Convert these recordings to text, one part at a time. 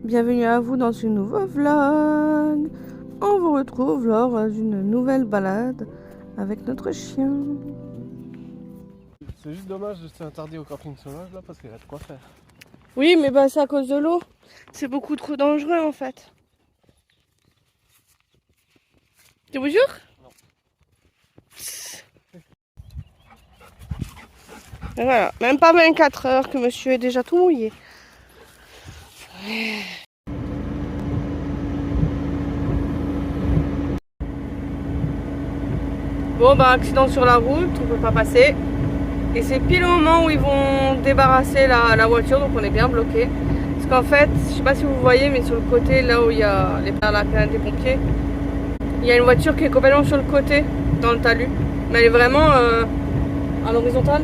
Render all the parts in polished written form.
bienvenue à vous dans ce nouveau vlog. On vous retrouve lors d'une nouvelle balade avec notre chien. C'est juste dommage de s'interdit au camping sauvage là parce qu'il y a de quoi faire. Oui, mais bah c'est à cause de l'eau. C'est beaucoup trop dangereux en fait. Tu vous jure? Non. Et voilà, même pas 24 heures que monsieur est déjà tout mouillé. Bon bah accident sur la route, on peut pas passer. Et c'est pile au moment où ils vont débarrasser la voiture, donc on est bien bloqué. Parce qu'en fait, je sais pas si vous voyez, mais sur le côté, là où il y a la canne des pompiers, il y a une voiture qui est complètement sur le côté, dans le talus. Mais elle est vraiment à l'horizontale.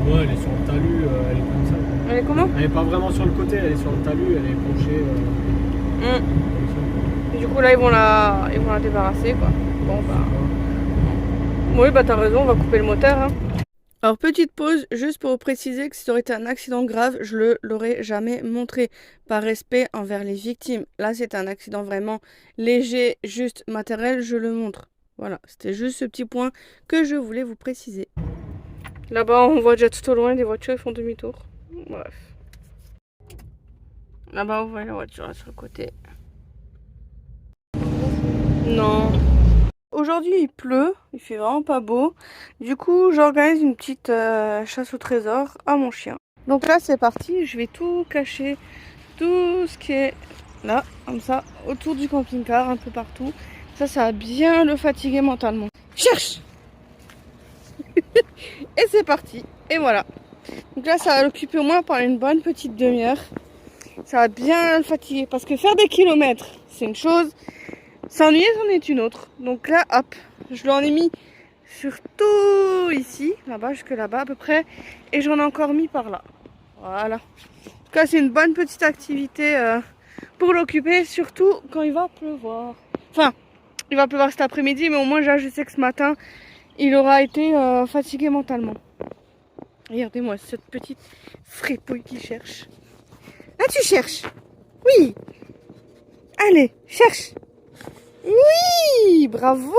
Ouais, elle est sur le talus, elle est comme ça. Elle est comment? Elle est pas vraiment sur le côté, elle est sur le talus, elle est penchée. Et du coup là ils vont la débarrasser quoi. Bon bah. Oui bah t'as raison, on va couper le moteur hein. Alors petite pause, juste pour vous préciser que si ça aurait été un accident grave, je l'aurais jamais montré. Par respect envers les victimes. Là c'est un accident vraiment léger, juste matériel, je le montre. Voilà, c'était juste ce petit point que je voulais vous préciser. Là-bas on voit déjà tout au loin des voitures qui font demi-tour. Bref. Là-bas vous voyez la voiture là, sur le côté. Non. Aujourd'hui il pleut, il fait vraiment pas beau. Du coup j'organise une petite chasse au trésor à mon chien. Donc là c'est parti, je vais tout cacher, tout ce qui est là, comme ça, autour du camping-car, un peu partout. Ça va bien le fatiguer mentalement. Cherche. Et c'est parti, et voilà. Donc là ça va l'occuper au moins pendant une bonne petite demi-heure. Ça va bien le fatiguer, parce que faire des kilomètres c'est une chose, s'ennuyer c'en est une autre. Donc là hop, je lui en ai mis surtout ici, là-bas, jusque là-bas à peu près. Et j'en ai encore mis par là. Voilà. En tout cas, c'est une bonne petite activité pour l'occuper, surtout quand il va pleuvoir. Enfin, il va pleuvoir cet après-midi, mais au moins, là, je sais que ce matin, il aura été fatigué mentalement. Regardez-moi cette petite fripouille qui cherche. Là, tu cherches. Oui. Allez, cherche. Oui, bravo.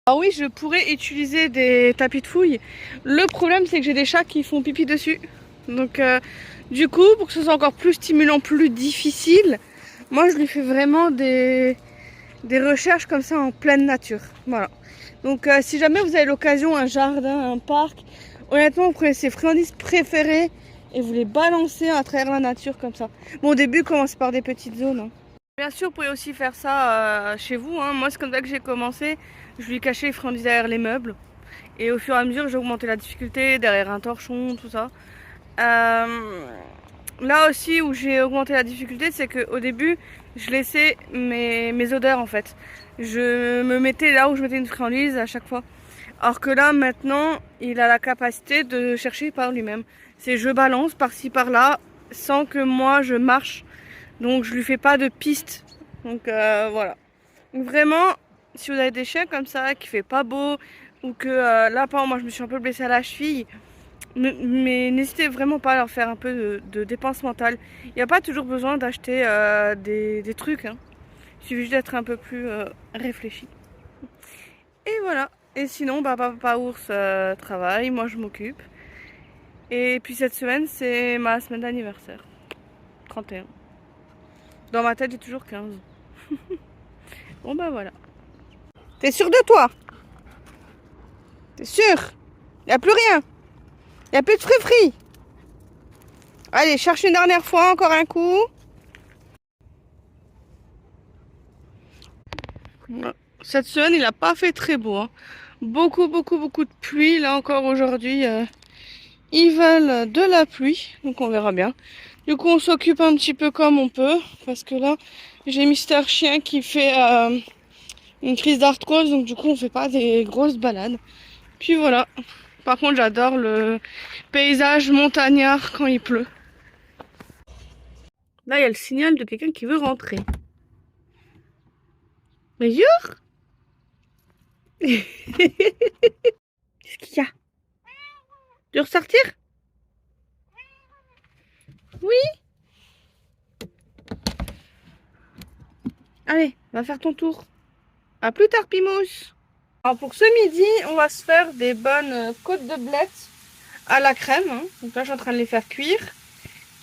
Ah oui, je pourrais utiliser des tapis de fouille. Le problème, c'est que j'ai des chats qui font pipi dessus. Donc, du coup, pour que ce soit encore plus stimulant, plus difficile, moi, je lui fais vraiment des recherches comme ça en pleine nature. Voilà. Donc, si jamais vous avez l'occasion, un jardin, un parc, honnêtement, vous prenez ses friandises préférées et vous les balancez à travers la nature comme ça. Bon, au début, commencez par des petites zones. Hein. Bien sûr, vous pouvez aussi faire ça chez vous. Hein. Moi, c'est comme ça que j'ai commencé. Je lui cachais les friandises derrière les meubles. Et au fur et à mesure, j'ai augmenté la difficulté derrière un torchon, tout ça. Là aussi, où j'ai augmenté la difficulté, c'est qu'au début, je laissais mes odeurs en fait. Je me mettais là où je mettais une friandise à chaque fois. Alors que là, maintenant, il a la capacité de chercher par lui-même. C'est je balance par-ci par-là sans que moi je marche. Donc je lui fais pas de piste. Donc voilà. Donc, vraiment, si vous avez des chiens comme ça, qui fait pas beau, ou que là, par exemple, moi je me suis un peu blessée à la cheville, mais n'hésitez vraiment pas à leur faire un peu de dépense mentale. Il n'y a pas toujours besoin d'acheter des trucs. Hein. Il suffit juste d'être un peu plus réfléchi. Et voilà. Et sinon, bah, papa ours travaille, moi je m'occupe. Et puis cette semaine, c'est ma semaine d'anniversaire. 31. Dans ma tête, j'ai toujours 15. Bon bah voilà. T'es sûr de toi? T'es sûr? Y'a plus rien? Y'a plus de free-free? Allez, cherche une dernière fois, encore un coup. Cette semaine, il n'a pas fait très beau. Hein. Beaucoup de pluie. Là encore aujourd'hui, ils veulent de la pluie. Donc on verra bien. Du coup, on s'occupe un petit peu comme on peut. Parce que là, j'ai Mister Chien qui fait une crise d'arthrose. Donc du coup, on fait pas des grosses balades. Puis voilà. Par contre, j'adore le paysage montagnard quand il pleut. Là, il y a le signal de quelqu'un qui veut rentrer. Mais jure? Qu'est-ce qu'il y a? Tu veux ressortir? Oui? Allez, va faire ton tour. À plus tard, Pimousse. Alors pour ce midi, on va se faire des bonnes côtes de blettes à la crème. Hein. Donc là, je suis en train de les faire cuire.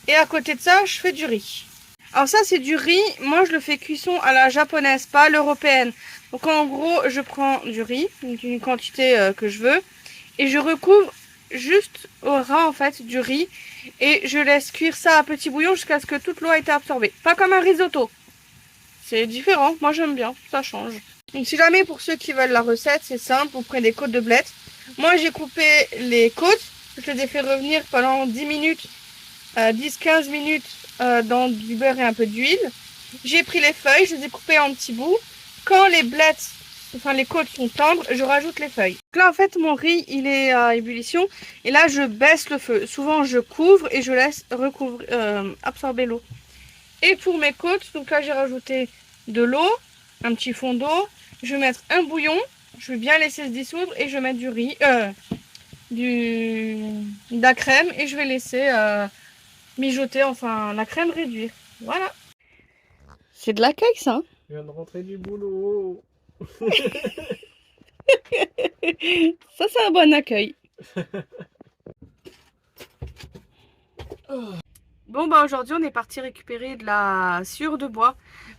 Et à côté de ça, je fais du riz. Alors ça, c'est du riz. Moi, je le fais cuisson à la japonaise, pas à l'européenne. Donc en gros, je prends du riz, une quantité que je veux. Et je recouvre juste au ras, en fait, du riz. Et je laisse cuire ça à petit bouillon jusqu'à ce que toute l'eau ait été absorbée. Pas comme un risotto. C'est différent. Moi, j'aime bien. Ça change. Donc si jamais, pour ceux qui veulent la recette, c'est simple. Vous prenez des côtes de blettes. Moi, j'ai coupé les côtes. Je les ai fait revenir pendant 10 minutes. 10-15 minutes dans du beurre et un peu d'huile. J'ai pris les feuilles, je les ai coupées en petits bouts. Quand les blettes, enfin les côtes sont tendres, je rajoute les feuilles. Donc là en fait mon riz il est à ébullition et là je baisse le feu. Souvent je couvre et je laisse absorber l'eau. Et pour mes côtes, donc là j'ai rajouté de l'eau, un petit fond d'eau. Je vais mettre un bouillon, je vais bien laisser se dissoudre et je vais mettre du riz, de la crème et je vais laisser mijoter, enfin la crème réduire. Voilà. C'est de l'accueil ça. Je viens de rentrer du boulot. Ça c'est un bon accueil. Bon bah aujourd'hui on est parti récupérer de la sciure de bois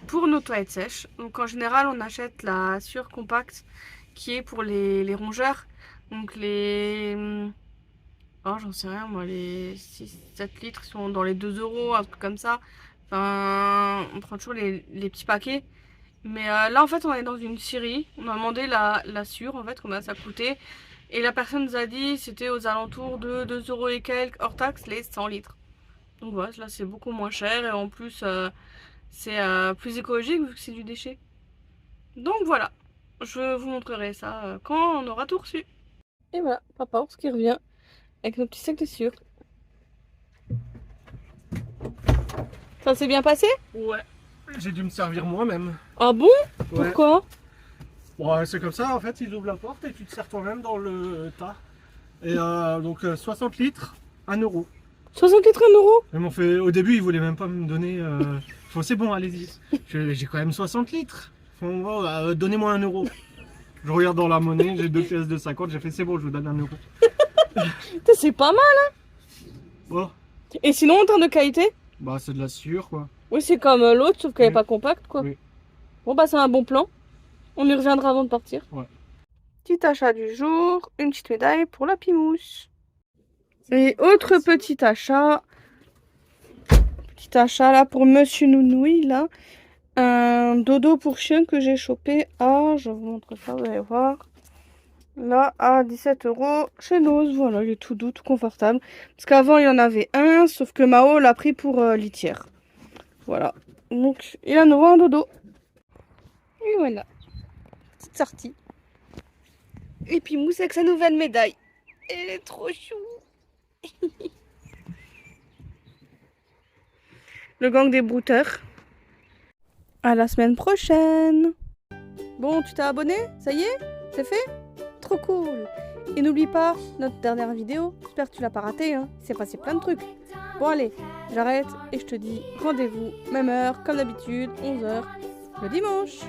pour nos toilettes sèches. Donc en général on achète la sciure compacte qui est pour les rongeurs. Donc les... Oh j'en sais rien moi, les 6-7 litres sont dans les 2 euros, un truc comme ça. Enfin on prend toujours les petits paquets. Mais là en fait on est dans une scierie. On a demandé la sciure en fait combien ça coûtait. Et la personne nous a dit c'était aux alentours de 2 euros et quelques hors taxe les 100 litres. Donc voilà, là c'est beaucoup moins cher et en plus c'est plus écologique vu que c'est du déchet. Donc voilà, je vous montrerai ça quand on aura tout reçu. Et voilà, papa ours qui revient avec nos petits sacs de sciure. Ça s'est bien passé? Ouais, j'ai dû me servir moi-même. Ah bon? Ouais. Pourquoi? Ouais, c'est comme ça en fait, ils ouvrent la porte et tu te sers toi-même dans le tas. Et donc 60 litres, 1 euro. 60 litres, 1 euro? Ils m'ont fait, au début ils voulaient même pas me donner. C'est bon, allez-y. J'ai quand même 60 litres. Donnez-moi 1 euro. Je regarde dans la monnaie, j'ai 2 pièces de 50, j'ai fait c'est bon, je vous donne 1 euro. C'est pas mal hein. Bon. Et sinon en termes de qualité? Bah c'est de la sciure quoi. Oui c'est comme l'autre sauf qu'elle est pas compacte quoi. Oui. Bon bah c'est un bon plan. On y reviendra avant de partir. Ouais. Petit achat du jour, une petite médaille pour la Pimousse. Et autre petit achat. Petit achat là pour Monsieur Nounouille là. Un dodo pour chien que j'ai chopé à, je vous montre ça, vous allez voir. Là à 17 € chez Nose. Voilà, il est tout doux, tout confortable. Parce qu'avant il y en avait un, sauf que Mao l'a pris pour litière. Voilà. Donc il a à nouveau un dodo. Et voilà. Petite sortie. Et puis Mousse avec sa nouvelle médaille. Elle est trop chou. Le gang des brouteurs. À la semaine prochaine. Bon, tu t'es abonné? Ça y est? C'est fait? Trop cool. Et n'oublie pas notre dernière vidéo. J'espère que tu l'as pas ratée. Hein. Il s'est passé plein de trucs. Bon allez, j'arrête et je te dis rendez-vous, même heure, comme d'habitude, 11 h le dimanche.